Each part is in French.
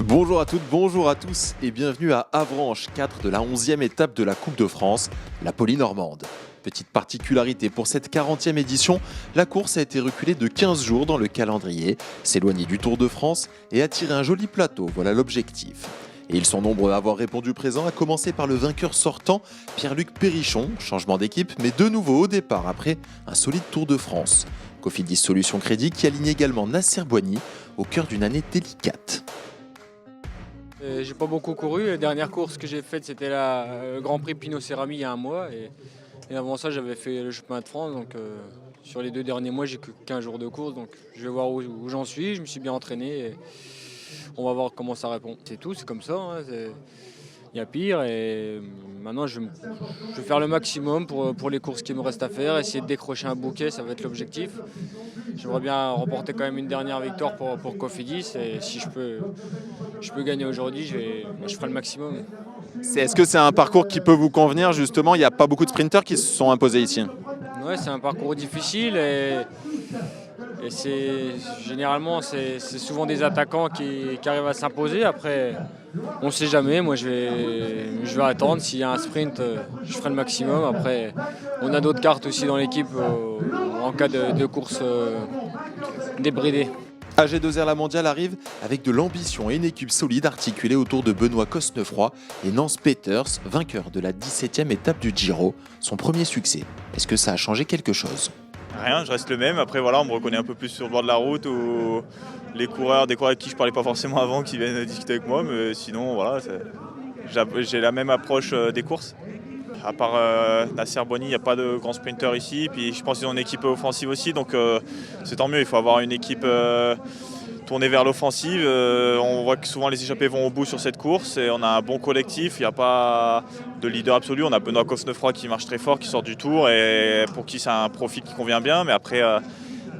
Bonjour à toutes, bonjour à tous et bienvenue à Avranches, 4 de la 11e étape de la Coupe de France, la Poly-Normande. Petite particularité pour cette 40e édition, la course a été reculée de 15 jours dans le calendrier, s'éloigner du Tour de France et attirer un joli plateau, voilà l'objectif. Et ils sont nombreux à avoir répondu présent, à commencer par le vainqueur sortant, Pierre-Luc Périchon, changement d'équipe, mais de nouveau au départ après un solide Tour de France. Cofidis Solutions Crédit qui aligne également Nasser Boigny au cœur d'une année délicate. J'ai pas beaucoup couru. La dernière course que j'ai faite, c'était le Grand Prix Pinot Cerami il y a un mois. Et avant ça, j'avais fait le chemin de France. Donc, sur les 2 derniers mois, j'ai que 15 jours de course. Donc, je vais voir où j'en suis. Je me suis bien entraîné. Et on va voir comment ça répond. C'est tout, c'est comme ça. Il y a pire. Et maintenant, je vais faire le maximum pour les courses qu'il me reste à faire. Essayer de décrocher un bouquet, ça va être l'objectif. J'aimerais bien remporter quand même une dernière victoire pour Cofidis. Et si je peux gagner aujourd'hui, je ferai le maximum. Est-ce que c'est un parcours qui peut vous convenir justement? Il n'y a pas beaucoup de sprinters qui se sont imposés ici. Ouais, c'est un parcours difficile et généralement c'est souvent des attaquants qui arrivent à s'imposer. Après, on ne sait jamais. Moi, je vais attendre. S'il y a un sprint, je ferai le maximum. Après, on a d'autres cartes aussi dans l'équipe en cas de course débridée. AG2R La Mondiale arrive avec de l'ambition et une équipe solide articulée autour de Benoît Cosnefroy et Nance Peters, vainqueur de la 17e étape du Giro, son premier succès. Est-ce que ça a changé quelque chose? Rien, je reste le même. Après, voilà, on me reconnaît un peu plus sur le bord de la route ou des coureurs avec qui je parlais pas forcément avant qui viennent discuter avec moi. Mais sinon, voilà, j'ai la même approche des courses. À part Nasser Boigny, il n'y a pas de grands sprinters ici. Puis je pense qu'ils ont une équipe offensive aussi, donc c'est tant mieux. Il faut avoir une équipe tournée vers l'offensive. On voit que souvent les échappés vont au bout sur cette course et on a un bon collectif. Il n'y a pas de leader absolu. On a Benoît Cosnefroy qui marche très fort, qui sort du tour et pour qui c'est un profil qui convient bien. Mais après,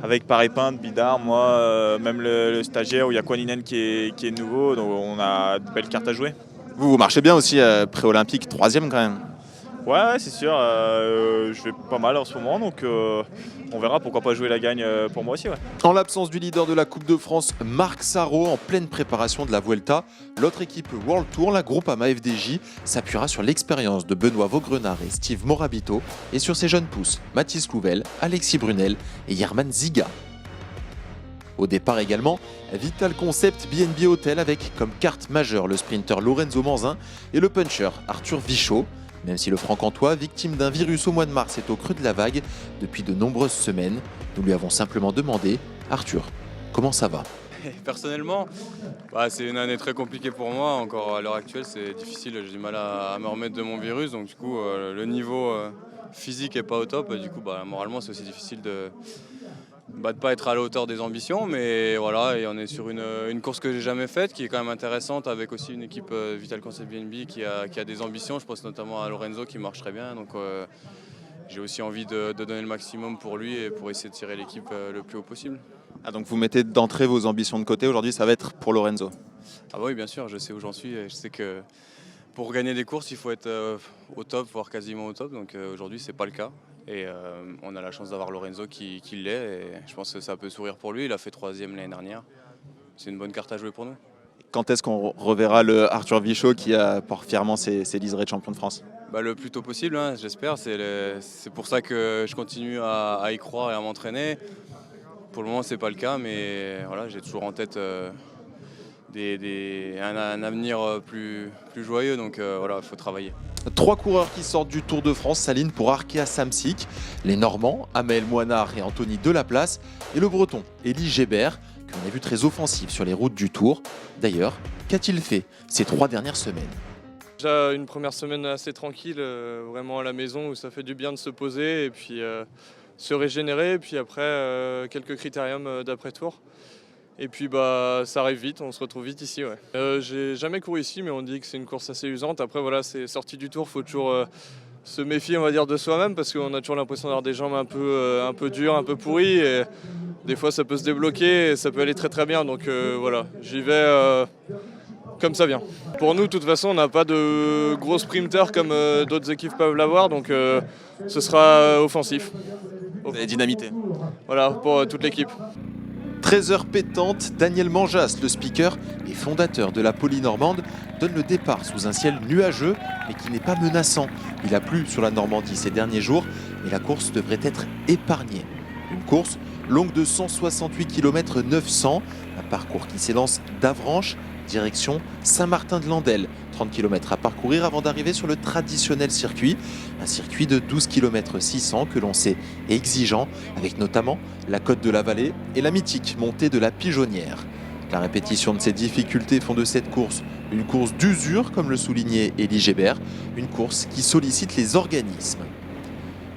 avec Paré-Pinte, Bidard, moi, même le stagiaire où il y a Kwaninen qui est nouveau, donc on a de belles cartes à jouer. Vous marchez bien aussi, pré-olympique, 3e quand même. Ouais, c'est sûr, je vais pas mal en ce moment, donc on verra, pourquoi pas jouer la gagne pour moi aussi. Ouais. En l'absence du leader de la Coupe de France, Marc Sarrault, en pleine préparation de la Vuelta, l'autre équipe World Tour, la Groupama FDJ, s'appuiera sur l'expérience de Benoît Vaugrenard et Steve Morabito et sur ses jeunes pousses, Mathis Louvel, Alexis Brunel et Yerman Ziga. Au départ également, Vital Concept BNB Hotel avec comme carte majeure le sprinter Lorenzo Manzin et le puncher Arthur Vichot. Même si le franc-comtois, victime d'un virus au mois de mars, est au creux de la vague depuis de nombreuses semaines, nous lui avons simplement demandé « Arthur, comment ça va ?» Personnellement, c'est une année très compliquée pour moi. Encore à l'heure actuelle, c'est difficile. J'ai du mal à me remettre de mon virus. Donc du coup, le niveau physique n'est pas au top. Du coup, moralement, c'est aussi difficile de pas être à la hauteur des ambitions, mais voilà, et on est sur une course que j'ai jamais faite, qui est quand même intéressante, avec aussi une équipe Vital Concept BNB qui a des ambitions. Je pense notamment à Lorenzo qui marche très bien, donc j'ai aussi envie de donner le maximum pour lui et pour essayer de tirer l'équipe le plus haut possible. Ah, donc vous mettez d'entrée vos ambitions de côté, aujourd'hui ça va être pour Lorenzo? Ah oui, bien sûr, je sais où j'en suis, et je sais que pour gagner des courses, il faut être au top, voire quasiment au top, donc aujourd'hui c'est pas le cas. Et on a la chance d'avoir Lorenzo qui l'est, et je pense que ça peut sourire pour lui. Il a fait 3e l'année dernière. C'est une bonne carte à jouer pour nous. Quand est-ce qu'on reverra le Arthur Vichot qui porte fièrement ses liserés de champion de France? Le plus tôt possible, hein, j'espère. C'est pour ça que je continue à y croire et à m'entraîner. Pour le moment, c'est pas le cas, mais voilà, j'ai toujours en tête un avenir plus joyeux. Donc voilà, il faut travailler. 3 coureurs qui sortent du Tour de France s'alignent pour Arkea Samsic. Les Normands, Amel Moinard et Anthony Delaplace, et le Breton, Élie Gébert, qu'on a vu très offensif sur les routes du Tour. D'ailleurs, qu'a-t-il fait ces 3 dernières semaines? Déjà une première semaine assez tranquille, vraiment à la maison, où ça fait du bien de se poser et puis se régénérer. Et puis après, quelques critériums d'après-tour. Et puis ça arrive vite, on se retrouve vite ici. Ouais. J'ai jamais couru ici, mais on dit que c'est une course assez usante. Après voilà, c'est sorti du Tour, faut toujours se méfier, on va dire, de soi-même, parce qu'on a toujours l'impression d'avoir des jambes un peu dures, un peu pourries. Et des fois ça peut se débloquer et ça peut aller très très bien. Donc voilà, j'y vais comme ça vient. Pour nous, de toute façon, on n'a pas de gros sprinters comme d'autres équipes peuvent l'avoir, donc ce sera offensif. Vous avez dynamité. Voilà, pour toute l'équipe. 13h pétante, Daniel Manjas, le speaker et fondateur de la Polynormande, donne le départ sous un ciel nuageux mais qui n'est pas menaçant. Il a plu sur la Normandie ces derniers jours, mais la course devrait être épargnée. Une course longue de 168 km 900, un parcours qui s'élance d'Avranches, direction Saint-Martin-de-Landelle. 30 km à parcourir avant d'arriver sur le traditionnel circuit, un circuit de 12 km 600 que l'on sait exigeant, avec notamment la côte de la Vallée et la mythique montée de la Pigeonnière. La répétition de ces difficultés font de cette course une course d'usure, comme le soulignait Élie Gébert, une course qui sollicite les organismes.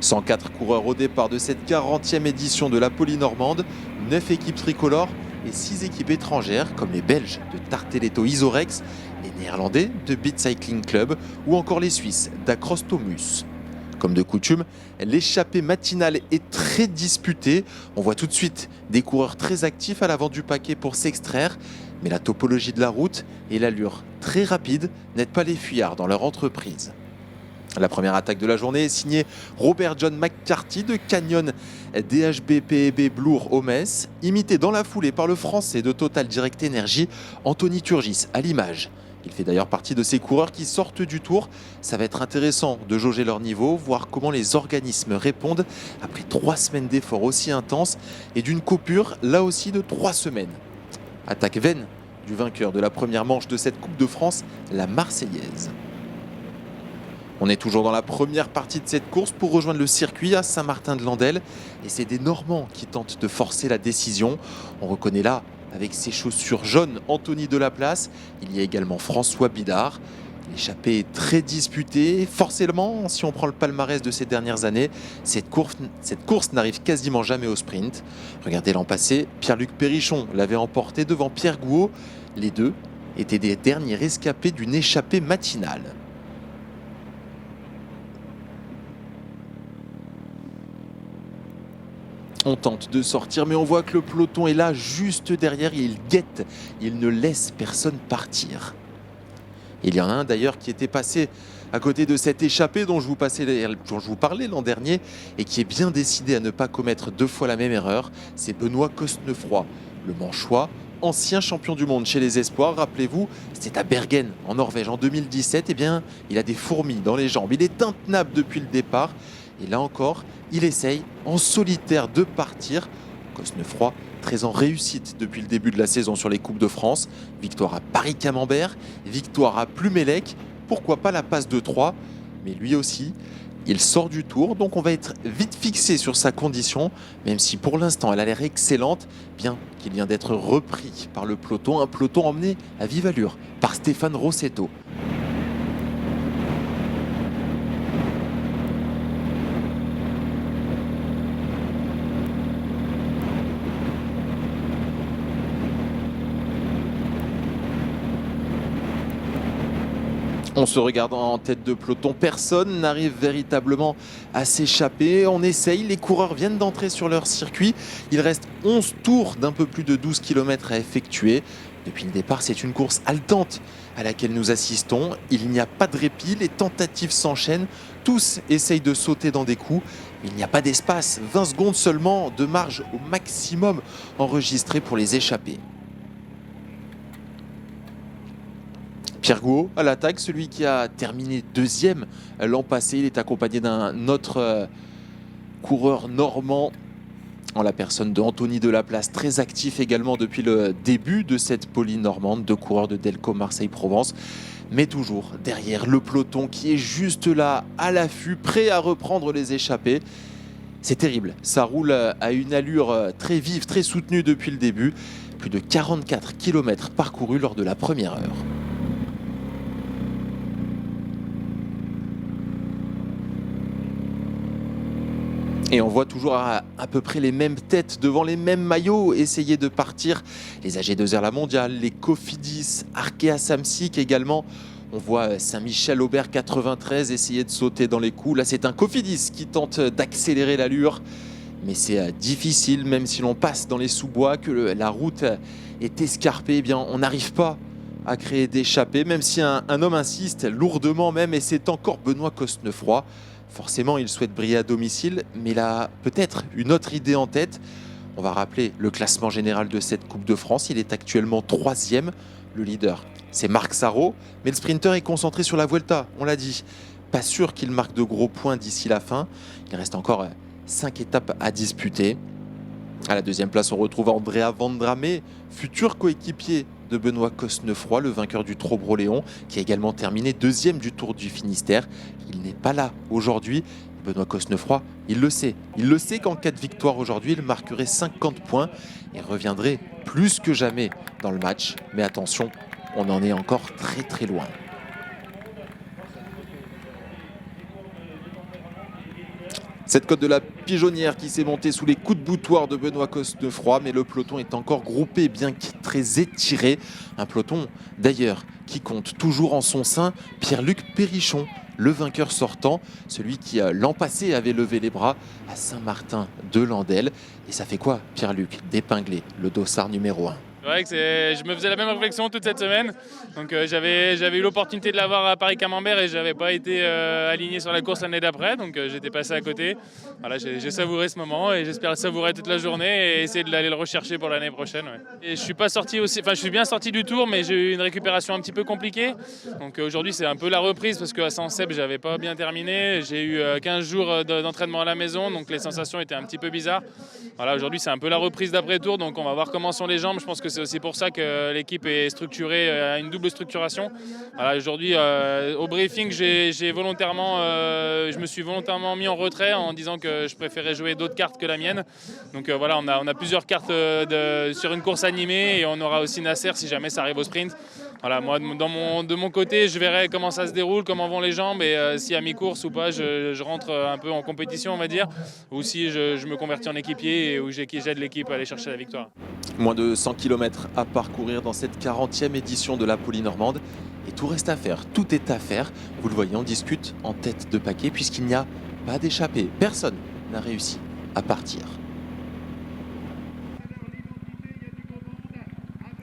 104 coureurs au départ de cette 40e édition de la Polynormande, 9 équipes tricolores et 6 équipes étrangères comme les Belges de Tarteletto Isorex, les Néerlandais de Beat Cycling Club ou encore les Suisses d'Across Thomus. Comme de coutume, l'échappée matinale est très disputée. On voit tout de suite des coureurs très actifs à l'avant du paquet pour s'extraire, mais la topologie de la route et l'allure très rapide n'aident pas les fuyards dans leur entreprise. La première attaque de la journée est signée Robert John McCarthy de Canyon DHB PEB Bloor au Metz, imité dans la foulée par le Français de Total Direct Energy, Anthony Turgis à l'image. Il fait d'ailleurs partie de ces coureurs qui sortent du tour. Ça va être intéressant de jauger leur niveau, voir comment les organismes répondent après 3 semaines d'efforts aussi intenses et d'une coupure là aussi de 3 semaines. Attaque vaine du vainqueur de la première manche de cette Coupe de France, la Marseillaise. On est toujours dans la première partie de cette course pour rejoindre le circuit à Saint-Martin-de-Landelle. Et c'est des Normands qui tentent de forcer la décision. On reconnaît là, avec ses chaussures jaunes, Anthony Delaplace. Il y a également François Bidard. L'échappée est très disputée. Forcément, si on prend le palmarès de ces dernières années, cette course n'arrive quasiment jamais au sprint. Regardez l'an passé, Pierre-Luc Périchon l'avait emporté devant Pierre Gouaud. Les deux étaient des derniers rescapés d'une échappée matinale. On tente de sortir, mais on voit que le peloton est là, juste derrière. Il guette, il ne laisse personne partir. Il y en a un d'ailleurs qui était passé à côté de cette échappée dont je vous parlais l'an dernier et qui est bien décidé à ne pas commettre 2 fois la même erreur. C'est Benoît Cosnefroy, le Manchois, ancien champion du monde chez les espoirs. Rappelez-vous, c'était à Bergen, en Norvège, en 2017. Eh bien, il a des fourmis dans les jambes. Il est intenable depuis le départ. Et là encore, il essaye en solitaire de partir. Cosnefroy, très en réussite depuis le début de la saison sur les Coupes de France. Victoire à Paris-Camembert, victoire à Plumelec. Pourquoi pas la passe de 3? Mais lui aussi, il sort du tour. Donc on va être vite fixé sur sa condition. Même si pour l'instant, elle a l'air excellente. Bien qu'il vient d'être repris par le peloton. Un peloton emmené à vive allure par Stéphane Rossetto. On se regarde en tête de peloton, personne n'arrive véritablement à s'échapper. On essaye, les coureurs viennent d'entrer sur leur circuit. Il reste 11 tours d'un peu plus de 12 km à effectuer. Depuis le départ, c'est une course haletante à laquelle nous assistons. Il n'y a pas de répit, les tentatives s'enchaînent. Tous essayent de sauter dans des coups. Il n'y a pas d'espace, 20 secondes seulement de marge au maximum enregistrée pour les échapper. Pierre Gouaud à l'attaque, celui qui a terminé 2e l'an passé. Il est accompagné d'un autre coureur normand en la personne de Anthony Delaplace, très actif également depuis le début de cette Polynormande, 2 coureurs de Delco Marseille-Provence. Mais toujours derrière le peloton qui est juste là, à l'affût, prêt à reprendre les échappées. C'est terrible, ça roule à une allure très vive, très soutenue depuis le début. Plus de 44 km parcourus lors de la première heure. Et on voit toujours à peu près les mêmes têtes devant les mêmes maillots essayer de partir. Les AG2R La Mondiale, les Cofidis, Arkea Samsic également. On voit Saint-Michel Aubert 93 essayer de sauter dans les coups. Là, c'est un Cofidis qui tente d'accélérer l'allure. Mais c'est difficile, même si l'on passe dans les sous-bois, que la route est escarpée. Eh bien, on n'arrive pas à créer d'échappée, même si un homme insiste lourdement même. Et c'est encore Benoît Cosnefroy. Forcément, il souhaite briller à domicile, mais il a peut-être une autre idée en tête. On va rappeler le classement général de cette Coupe de France. Il est actuellement 3e. Le leader, c'est Marc Sarrault. Mais le sprinter est concentré sur la Vuelta, on l'a dit. Pas sûr qu'il marque de gros points d'ici la fin. Il reste encore 5 étapes à disputer. À la 2e place, on retrouve Andrea Vendrame, futur coéquipier de Benoît Cosnefroy, le vainqueur du Trobreau-Léon, qui a également terminé 2e du Tour du Finistère. Il n'est pas là aujourd'hui. Benoît Cosnefroy, il le sait. Il le sait qu'en cas de victoire aujourd'hui, il marquerait 50 points et reviendrait plus que jamais dans le match. Mais attention, on en est encore très très loin. Cette côte de la Pigeonnière qui s'est montée sous les coups de boutoir de Benoît Cosnefroy, mais le peloton est encore groupé, bien que très étiré. Un peloton d'ailleurs qui compte toujours en son sein Pierre-Luc Périchon, le vainqueur sortant, celui qui l'an passé avait levé les bras à Saint-Martin-de-Landelle. Et ça fait quoi, Pierre-Luc, d'épingler le dossard numéro 1? C'est vrai que je me faisais la même réflexion toute cette semaine. Donc j'avais eu l'opportunité de l'avoir à Paris-Camembert et je n'avais pas été aligné sur la course l'année d'après. Donc j'étais passé à côté. Voilà, j'ai savouré ce moment et j'espère le savourer toute la journée et essayer d'aller le rechercher pour l'année prochaine. Ouais. Et je suis pas sorti aussi, enfin je suis bien sorti du Tour, mais j'ai eu une récupération un petit peu compliquée. Donc aujourd'hui c'est un peu la reprise parce qu'à Saint-Cep j'avais pas bien terminé. J'ai eu 15 jours d'entraînement à la maison, donc les sensations étaient un petit peu bizarres. Voilà, aujourd'hui c'est un peu la reprise d'après-tour, donc on va voir comment sont les jambes. Je pense que c'est aussi pour ça que l'équipe est structurée à une double structuration. Voilà, aujourd'hui, au briefing, je me suis volontairement mis en retrait en disant que je préférais jouer d'autres cartes que la mienne. Donc voilà, on a plusieurs cartes sur une course animée et on aura aussi Nasser si jamais ça arrive au sprint. Voilà, moi, de mon côté, je verrai comment ça se déroule, comment vont les jambes et si à mi-course ou pas, je rentre un peu en compétition, on va dire, ou si je me convertis en équipier et où j'aide l'équipe à aller chercher la victoire. Moins de 100 km à parcourir dans cette 40e édition de la Polynormande. Et tout reste à faire, tout est à faire. Vous le voyez, on discute en tête de paquet puisqu'il n'y a pas d'échappée. Personne n'a réussi à partir.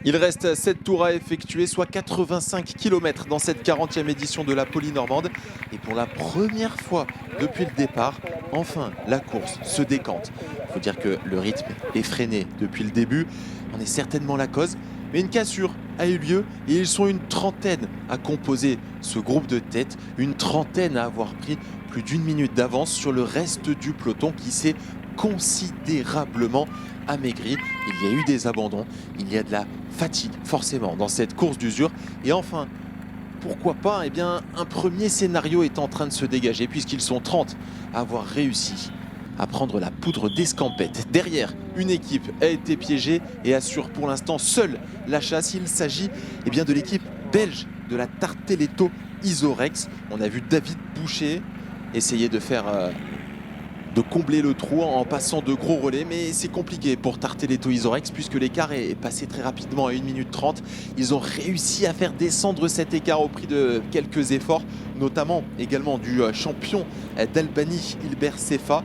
Il reste 7 tours à effectuer, soit 85 km dans cette 40e édition de la Polynormande. Et pour la première fois depuis le départ, enfin, la course se décante. Il faut dire que le rythme est freiné depuis le début. On est certainement la cause. Mais une cassure a eu lieu et ils sont une trentaine à composer ce groupe de tête. Une trentaine à avoir pris plus d'1 minute d'avance sur le reste du peloton qui s'est considérablement amaigri. Il y a eu des abandons, il y a de la fatigue forcément dans cette course d'usure. Et enfin, pourquoi pas, eh bien, un premier scénario est en train de se dégager puisqu'ils sont 30 à avoir réussi à prendre la poudre d'escampette. Derrière, une équipe a été piégée et assure pour l'instant seule la chasse. Il s'agit bien de l'équipe belge de la Tarteletto Isorex. On a vu David Boucher essayer de combler le trou en passant de gros relais, mais c'est compliqué pour Tarteletto Isorex puisque l'écart est passé très rapidement à 1 minute 30. Ils ont réussi à faire descendre cet écart au prix de quelques efforts, notamment également du champion d'Albanie, Hilbert Sefa.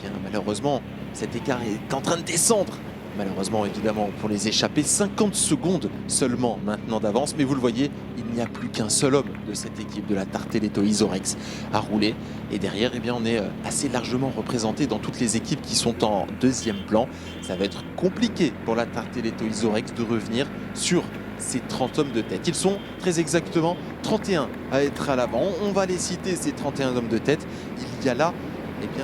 Bien, malheureusement, cet écart est en train de descendre. Malheureusement, évidemment, pour les échappés, 50 secondes seulement maintenant d'avance. Mais vous le voyez, il n'y a plus qu'un seul homme de cette équipe de la Tarteletto Isorex à rouler. Et derrière, eh bien, on est assez largement représenté dans toutes les équipes qui sont en deuxième plan. Ça va être compliqué pour la Tarteletto Isorex de revenir sur ces 30 hommes de tête. Ils sont très exactement 31 à être à l'avant. On va les citer, ces 31 hommes de tête. Il y a là,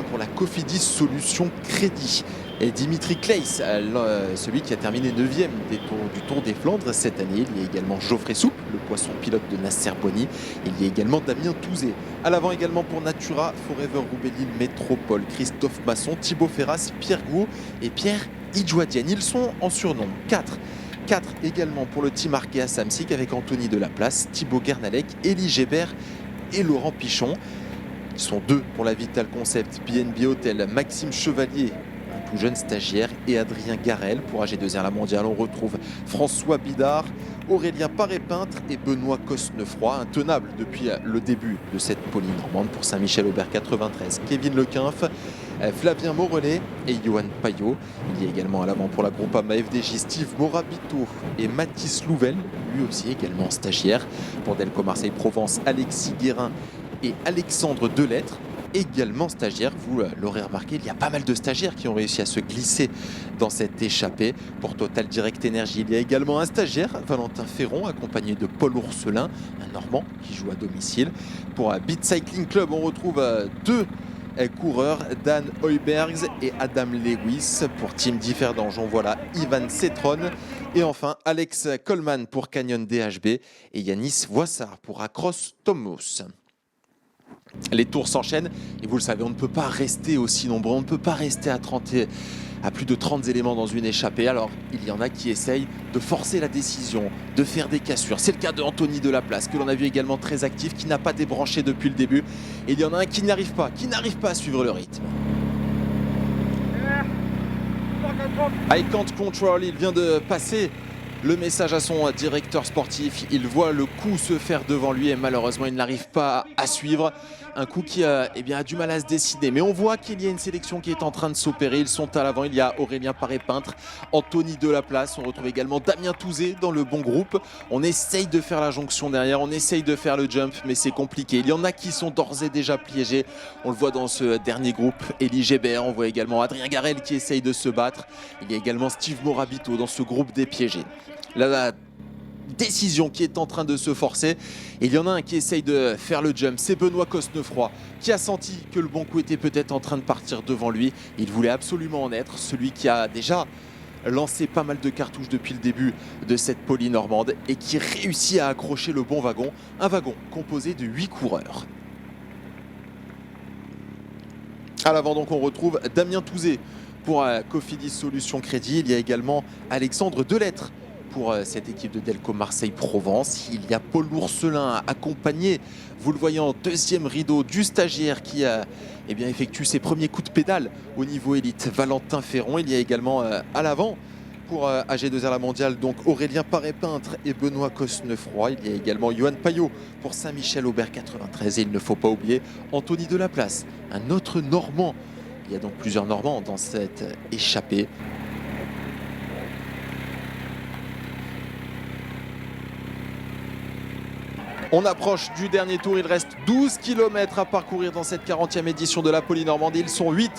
pour la Cofidis Solutions Crédit, et Dimitri Claes, celui qui a terminé 9e du Tour des Flandres cette année. Il y a également Geoffrey Soupe, le poisson pilote de Nasser Bonny. Il y a également Damien Touzé. À l'avant également pour Natura, Forever Roubaix Métropole, Christophe Masson, Thibaut Ferras, Pierre Gouot et Pierre Idjouadienne. Ils sont en surnombre 4 également pour le team Arkea Samsic avec Anthony Delaplace, Thibaut Guernalec, Élie Gébert et Laurent Pichon. Ils sont 2 pour la Vital Concept BNB Hotel, Maxime Chevalier, un tout jeune stagiaire, et Adrien Garel. Pour AG2R La Mondiale, on retrouve François Bidard, Aurélien Paré-Peintre et Benoît Cosnefroy, intenable depuis le début de cette Polynormande. Pour Saint-Michel-Aubert 93, Kevin Lequinf, Flavien Morellet et Johan Payot. Il y a également à l'avant pour la Groupama FDJ Steve Morabito et Mathis Louvel, lui aussi également stagiaire. Pour Delco Marseille Provence, Alexis Guérin et Alexandre Delettre. également stagiaire. Vous l'aurez remarqué, il y a pas mal de stagiaires qui ont réussi à se glisser dans cette échappée. Pour Total Direct Energy, il y a également un stagiaire, Valentin Ferron, accompagné de Paul Ourselin, un Normand qui joue à domicile. Pour Beat Cycling Club, on retrouve deux coureurs, Dan Heubergs et Adam Lewis. Pour Team Differdange, voilà Ivan Cetron. Et enfin, Alex Coleman pour Canyon DHB et Yanis Voissard pour Across Tomos. Les tours s'enchaînent et vous le savez, on ne peut pas rester aussi nombreux, on ne peut pas rester à plus de 30 éléments dans une échappée. Alors, il y en a qui essayent de forcer la décision, de faire des cassures. C'est le cas de Anthony Delaplace, que l'on a vu également très actif, qui n'a pas débranché depuis le début. Et il y en a un qui n'arrive pas à suivre le rythme. I can't control, il vient de passer le message à son directeur sportif. Il voit le coup se faire devant lui et malheureusement il n'arrive pas à suivre. Un coup qui a du mal à se décider. Mais on voit qu'il y a une sélection qui est en train de s'opérer. Ils sont à l'avant. Il y a Aurélien Paré-Peintre, Anthony Delaplace. On retrouve également Damien Touzé dans le bon groupe. On essaye de faire la jonction derrière. On essaye de faire le jump, mais c'est compliqué. Il y en a qui sont d'ores et déjà piégés. On le voit dans ce dernier groupe. Élie Gébert. On voit également Adrien Garel qui essaye de se battre. Il y a également Steve Morabito dans ce groupe des piégés. La décision qui est en train de se forcer. Et il y en a un qui essaye de faire le jump. C'est Benoît Cosnefroy qui a senti que le bon coup était peut-être en train de partir devant lui. Il voulait absolument en être. Celui qui a déjà lancé pas mal de cartouches depuis le début de cette Poly normande et qui réussit à accrocher le bon wagon. Un wagon composé de 8 coureurs. À l'avant donc on retrouve Damien Touzé pour Cofidis Solutions Crédit. Il y a également Alexandre Delettre pour cette équipe de Delco Marseille-Provence. Il y a Paul Ourselin accompagné, vous le voyez en deuxième rideau, du stagiaire qui effectue ses premiers coups de pédale au niveau élite, Valentin Ferron. Il y a également à l'avant pour AG2R La Mondiale, donc Aurélien Paré-Peintre et Benoît Cosnefroy. Il y a également Johan Payot pour Saint-Michel-Aubert 93 et il ne faut pas oublier Anthony Delaplace, un autre Normand. Il y a donc plusieurs Normands dans cette échappée. On approche du dernier tour, il reste 12 km à parcourir dans cette 40e édition de la Poly Normandie. Ils sont 8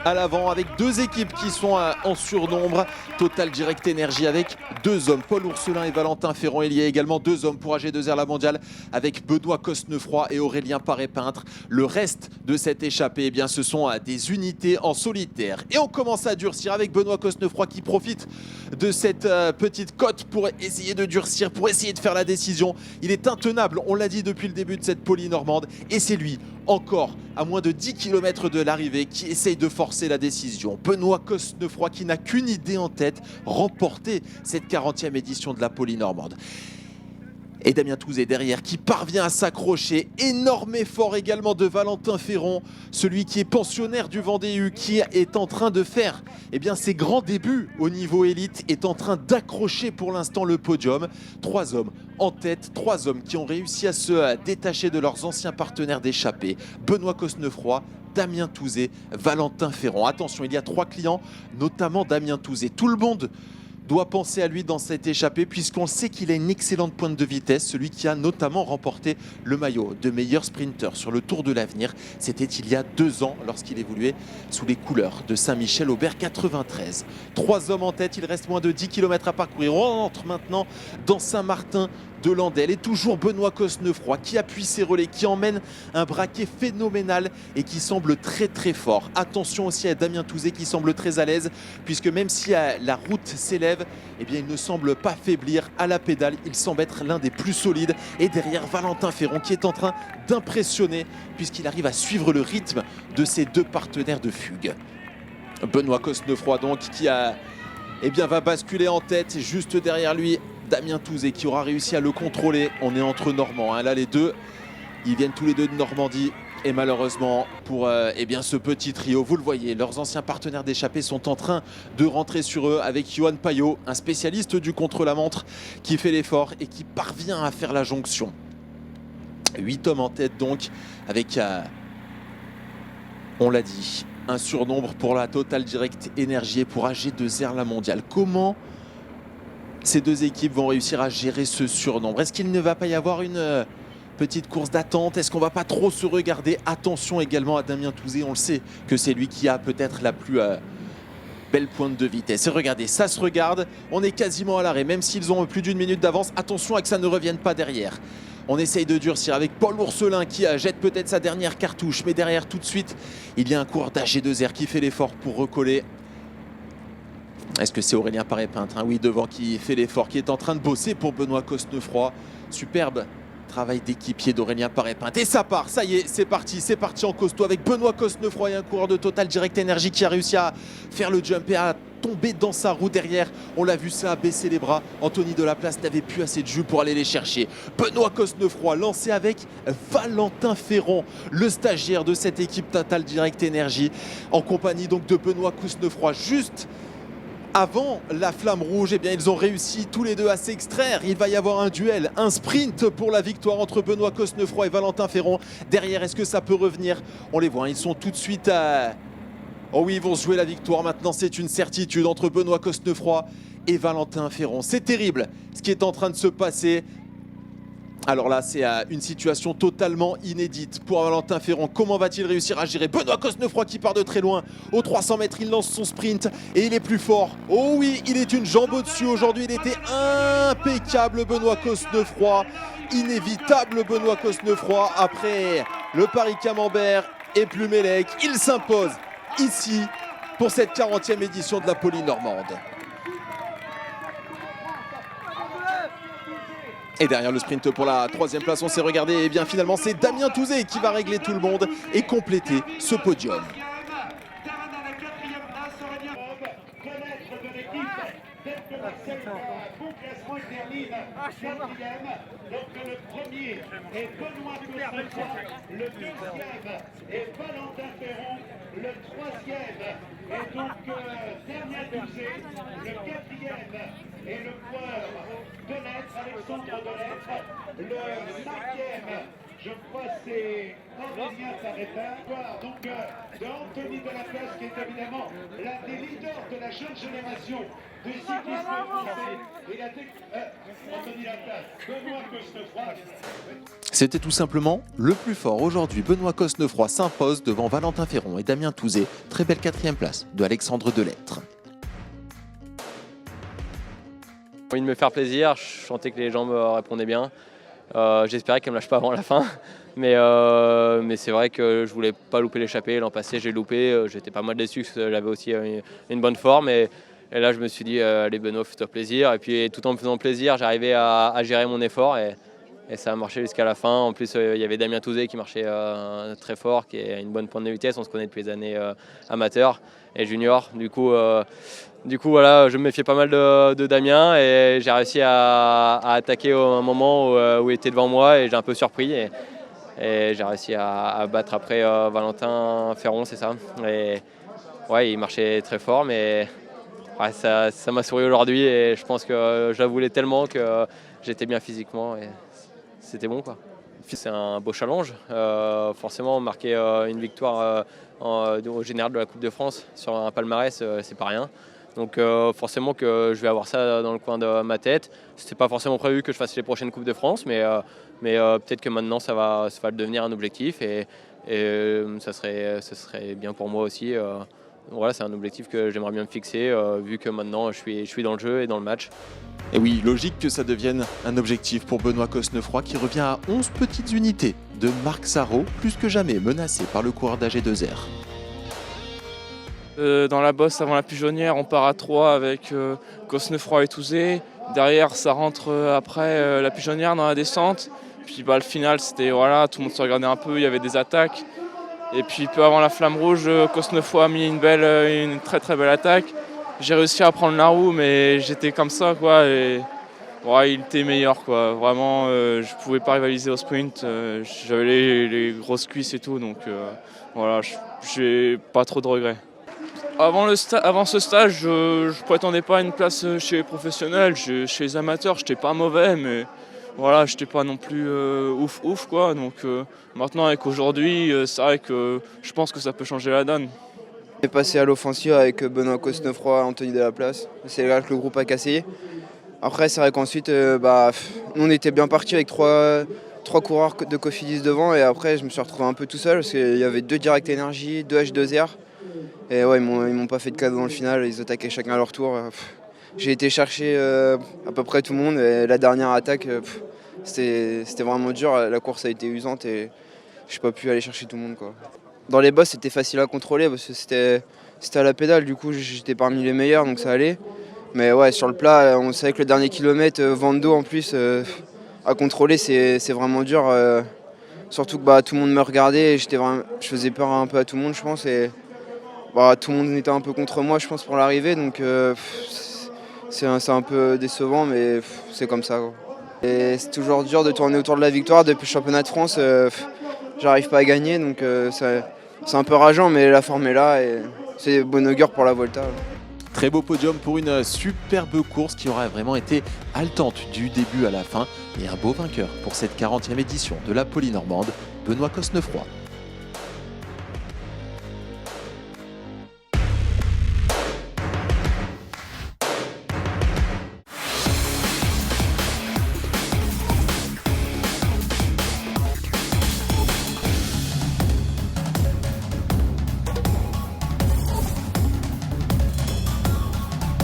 à l'avant avec deux équipes qui sont en surnombre. Total Direct Energy avec deux hommes, Paul Ourselin et Valentin Ferron. Il y a également deux hommes pour AG2R La Mondiale avec Benoît Cosnefroy et Aurélien Paré-Peintre. Le reste de cette échappée, ce sont des unités en solitaire. Et on commence à durcir avec Benoît Cosnefroy qui profite de cette petite cote pour essayer de durcir, pour essayer de faire la décision. Il est intenable, on l'a dit depuis le début de cette Poly normande, et c'est lui, encore à moins de 10 km de l'arrivée, qui essaye de forcer la décision. Benoît Cosnefroy qui n'a qu'une idée en tête, remporter cette 40e édition de la Poly normande. Et Damien Touzé derrière qui parvient à s'accrocher. Énorme effort également de Valentin Ferron, celui qui est pensionnaire du Vendée U, qui est en train de faire ses grands débuts au niveau élite, est en train d'accrocher pour l'instant le podium. Trois hommes en tête, trois hommes qui ont réussi à se détacher de leurs anciens partenaires d'échappée. Benoît Cosnefroy, Damien Touzé, Valentin Ferron. Attention, il y a trois clients, notamment Damien Touzé. Tout le monde doit penser à lui dans cette échappée puisqu'on sait qu'il a une excellente pointe de vitesse, celui qui a notamment remporté le maillot de meilleur sprinter sur le Tour de l'Avenir. C'était il y a 2 ans lorsqu'il évoluait sous les couleurs de Saint-Michel-Aubert 93. Trois hommes en tête, il reste moins de 10 km à parcourir. On entre maintenant dans Saint-Martin de Landelle et toujours Benoît Cosnefroy qui appuie ses relais, qui emmène un braquet phénoménal et qui semble très très fort. Attention aussi à Damien Touzé qui semble très à l'aise puisque même si la route s'élève, il ne semble pas faiblir à la pédale. Il semble être l'un des plus solides. Et derrière Valentin Ferron qui est en train d'impressionner puisqu'il arrive à suivre le rythme de ses deux partenaires de fugue. Benoît Cosnefroy donc qui va basculer en tête juste derrière lui. Damien Touzé qui aura réussi à le contrôler. On est entre Normands. Là, les deux, ils viennent tous les deux de Normandie. Et malheureusement, pour ce petit trio, vous le voyez, leurs anciens partenaires d'échappée sont en train de rentrer sur eux avec Johan Payot, un spécialiste du contre-la-montre qui fait l'effort et qui parvient à faire la jonction. 8 hommes en tête donc, avec, on l'a dit, un surnombre pour la Total Direct Energy et pour AG2R La Mondiale. Comment ces deux équipes vont réussir à gérer ce surnombre? Est-ce qu'il ne va pas y avoir une Petite course d'attente, est-ce qu'on va pas trop se regarder? Attention également à Damien Touzé, on le sait que c'est lui qui a peut-être la plus belle pointe de vitesse. Et regardez, ça se regarde, on est quasiment à l'arrêt, même s'ils ont plus d'une minute d'avance. Attention à que ça ne revienne pas derrière. On essaye de durcir avec Paul Ourselin qui jette peut-être sa dernière cartouche, mais derrière tout de suite, il y a un coureur d'AG2R qui fait l'effort pour recoller. Est-ce que c'est Aurélien Paré-Peintre? Oui, devant, qui fait l'effort, qui est en train de bosser pour Benoît Cosnefroy. Superbe travail d'équipier d'Aurélien Paré-Peintre. Et ça part, ça y est, c'est parti en costaud avec Benoît Cosnefroy et un coureur de Total Direct Energy qui a réussi à faire le jump et à tomber dans sa roue derrière. On l'a vu, ça a baissé les bras. Anthony Delaplace n'avait plus assez de jus pour aller les chercher. Benoît Cosnefroy lancé avec Valentin Ferron, le stagiaire de cette équipe Total Direct Energy, en compagnie donc de Benoît Cosnefroy. Juste avant la flamme rouge, eh bien, ils ont réussi tous les deux à s'extraire. Il va y avoir un duel, un sprint pour la victoire entre Benoît Cosnefroy et Valentin Ferron. Derrière, est-ce que ça peut revenir? On les voit, ils sont tout de suite à... Oh oui, ils vont se jouer la victoire. Maintenant, c'est une certitude entre Benoît Cosnefroy et Valentin Ferron. C'est terrible ce qui est en train de se passer. Alors là, c'est une situation totalement inédite pour Valentin Ferron. Comment va-t-il réussir à gérer Benoît Cosnefroy qui part de très loin? Aux 300 mètres, il lance son sprint et il est plus fort. Oh oui, il est une jambe au-dessus aujourd'hui. Il était impeccable, Benoît Cosnefroy. Inévitable, Benoît Cosnefroy. Après le Paris-Camembert et Plumelec, il s'impose ici pour cette 40e édition de la Poly-Normande. Et derrière le sprint pour la 3e place, on s'est regardé, et bien finalement c'est Damien Touzé qui va régler tout le monde et compléter ce podium. Donc le premier est Benoît Cosnefroy, le deuxième est Valentin Ferron, le troisième est donc Damien Touzé, le quatrième est le coureur de lettres, Alexandre Delettre, le cinquième, je crois c'est Aurélien Paré-Peintre, donc de Anthony Delaplace qui est évidemment l'un des leaders de la jeune génération du cyclisme français. Et Anthony Delaplace, Benoît Cosnefroy. C'était tout simplement le plus fort aujourd'hui. Benoît Cosnefroy s'impose devant Valentin Ferron et Damien Touzé. Très belle 4e place de Alexandre Delettre. J'ai envie de me faire plaisir, je sentais que les gens me répondaient bien. J'espérais qu'elle ne me lâche pas avant la fin. Mais c'est vrai que je voulais pas louper l'échappée. L'an passé, j'ai loupé. J'étais pas mal déçu parce que j'avais aussi une bonne forme. Et là, je me suis dit, allez Benoît, fais-toi plaisir. Et puis tout en me faisant plaisir, j'arrivais à gérer mon effort. Et ça a marché jusqu'à la fin. En plus, il y avait Damien Touzé qui marchait très fort, qui a une bonne pointe de vitesse. On se connaît depuis les années amateurs et juniors. Du coup, voilà, je me méfiais pas mal de Damien et j'ai réussi à attaquer au moment où il était devant moi et j'ai un peu surpris. Et j'ai réussi à battre après Valentin Ferron, c'est ça. Et ouais, il marchait très fort, mais ouais, ça m'a souri aujourd'hui et je pense que je la voulais tellement que j'étais bien physiquement et c'était bon, quoi. C'est un beau challenge. Forcément, marquer une victoire au général de la Coupe de France sur un palmarès, c'est pas rien. Donc forcément que je vais avoir ça dans le coin de ma tête. C'était pas forcément prévu que je fasse les prochaines Coupes de France, mais peut-être que maintenant ça va devenir un objectif et ça serait bien pour moi aussi. Voilà, c'est un objectif que j'aimerais bien me fixer vu que maintenant je suis dans le jeu et dans le match. Et oui, logique que ça devienne un objectif pour Benoît Cosnefroy qui revient à 11 petites unités de Marc Sarrault, plus que jamais menacé par le coureur d'AG2R. Dans la bosse avant la pigeonnière, on part à 3 avec Cosnefroy et Touzé. Derrière, ça rentre après la pigeonnière dans la descente. Puis le final, c'était voilà, tout le monde se regardait un peu, il y avait des attaques. Et puis peu avant la flamme rouge, Cosnefroy a mis une très très belle attaque. J'ai réussi à prendre la roue, mais j'étais comme ça, quoi. Et ouais, il était meilleur, quoi. Vraiment, je pouvais pas rivaliser au sprint. J'avais les grosses cuisses et tout, donc voilà, j'ai pas trop de regrets. Avant ce stage, je ne prétendais pas à une place chez les professionnels. Chez les amateurs, j'étais pas mauvais, mais voilà, j'étais pas non plus ouf, quoi. Donc maintenant, avec aujourd'hui, c'est vrai que je pense que ça peut changer la donne. On est passé à l'offensive avec Benoît Cosnefroy, Anthony Delaplace. C'est là que le groupe a cassé. Après, c'est vrai qu'ensuite, on était bien parti avec 3 coureurs de Cofidis devant et après je me suis retrouvé un peu tout seul parce qu'il y avait 2 Direct Energy, 2 H2R. Et ouais, ils m'ont pas fait de cadeau dans le final, ils attaquaient chacun à leur tour. J'ai été chercher à peu près tout le monde et la dernière attaque, c'était vraiment dur. La course a été usante et j'ai pas pu aller chercher tout le monde, quoi. Dans les bosses, c'était facile à contrôler parce que c'était à la pédale, du coup j'étais parmi les meilleurs donc ça allait. Mais ouais, sur le plat, on savait que le dernier kilomètre, vent de dos en plus, à contrôler c'est vraiment dur. Surtout que tout le monde me regardait et je faisais peur un peu à tout le monde, je pense. Et tout le monde était un peu contre moi, je pense, pour l'arrivée. Donc c'est un peu décevant, mais c'est comme ça, quoi. Et c'est toujours dur de tourner autour de la victoire. Depuis le championnat de France, j'arrive pas à gagner. Donc c'est un peu rageant, mais la forme est là et c'est bon augure pour la Volta. Très beau podium pour une superbe course qui aura vraiment été haletante du début à la fin. Et un beau vainqueur pour cette 40e édition de la Polynormande, Benoît Cosnefroy.